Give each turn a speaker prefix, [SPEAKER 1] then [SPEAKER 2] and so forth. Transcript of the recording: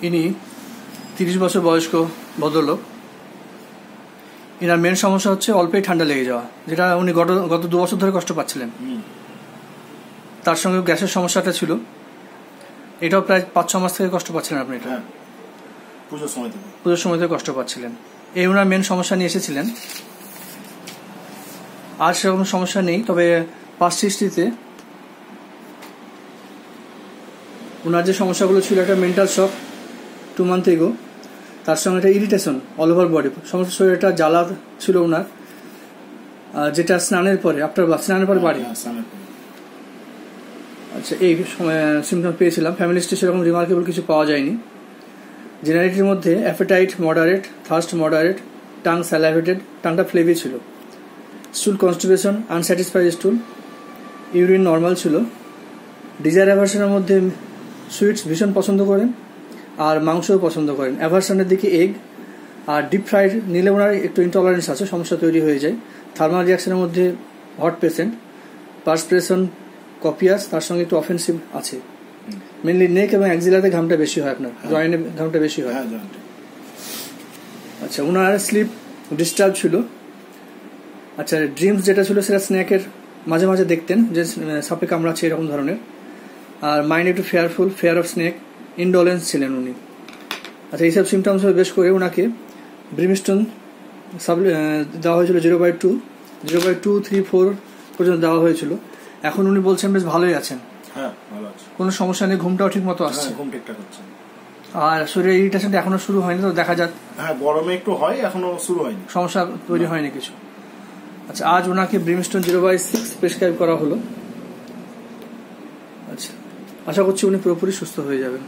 [SPEAKER 1] ইনি 30 বছর বয়স্ক ভদ্রলোক। এনার মেন সমস্যা হচ্ছে অল্পেই ঠান্ডা লেগে যাওয়া, যেটা উনি গত 2 বছর ধরে কষ্ট পাচ্ছিলেন। তার সঙ্গে গ্যাসের সমস্যাটা ছিল, এটাও প্রায় 5-6 মাস থেকে কষ্ট পাচ্ছিলেন আপনি। এটা পুজোর সময় থেকে কষ্ট পাচ্ছিলেন। এই ওনার মেন সমস্যা নিয়ে এসেছিলেন। আর সেরকম সমস্যা নেই, তবে পাস্ট হিস্ট্রিতে ওনার যে সমস্যাগুলো ছিল, একটা মেন্টাল শক 2 মান্থ এগো, তার সঙ্গে একটা ইরিটেশন অল ওভার বডি, সমস্ত শরীরে একটা জ্বালা ছিল ওনার, যেটা স্নানের পরে স্নানের পরে বাড়ে। আচ্ছা, এই সিমটম পেয়েছিলাম। ফ্যামিলি হিস্ট্রি সেরকম রিমার্কেবল কিছু পাওয়া যায়নি। জেনারেলিটির মধ্যে appetite moderate, thirst moderate, tongue salivated, টাংটা ফ্লেভি ছিল, stool constipation, unsatisfied stool, urine normal ছিল। ডিজায়ার অ্যাভার্সনের মধ্যে সুইটস ভীষণ পছন্দ করেন আর মাংসও পছন্দ করেন। অ্যাভার্সনের দিকে এগ আর ডিপ ফ্রাইড নিলে ওনার একটু ইনটলারেন্স আছে, সমস্যা তৈরি হয়ে যায়। থার্মাল রিয়াকশনের মধ্যে হট পেশেন্ট, পার্সপিরেশন কপিয়াস, তার সঙ্গে একটু অফেন্সিভ আছে। মেনলি নেক এবং অ্যাক্সিলাতে ঘামটা বেশি হয়, আপনার জয়েন্টে ঘামটা বেশি হয়। আচ্ছা, ওনার স্লিপ ডিস্টার্ব ছিল। আচ্ছা, ড্রিমস যেটা ছিল সেটা স্ন্যাকের মাঝে মাঝে দেখতেন, যে সাপে কামড়াচ্ছে এরকম ধরনের। আর মাইন্ড একটু ফেয়ার অফ স্নেক, ইনডোলেন্স ছিলেন উনি। আচ্ছা, এইসব সিমটমস বেশ করে ওনাকে ব্রিমস্টোন দেওয়া হয়েছিল 0/2, 0/2, 3, 4 পর্যন্ত দেওয়া হয়েছিল। এখন উনি বলছেন বেশ ভালোই আছেন, কোনো সমস্যা নেই, ঘুমটাও ঠিক মতো আসছে, আর শরীরের ইরিটেশনটা এখনো শুরু হয়নি, তো দেখা যাক।
[SPEAKER 2] গরমে একটু হয়, এখনো শুরু হয়নি,
[SPEAKER 1] সমস্যা তৈরি হয়নি কিছু। আচ্ছা, আজ ওনাকে ব্রিমস্টোন 0/6 প্রেসক্রাইব করা হলো। আচ্ছা, আশা করছি উনি পুরোপুরি সুস্থ হয়ে যাবেন।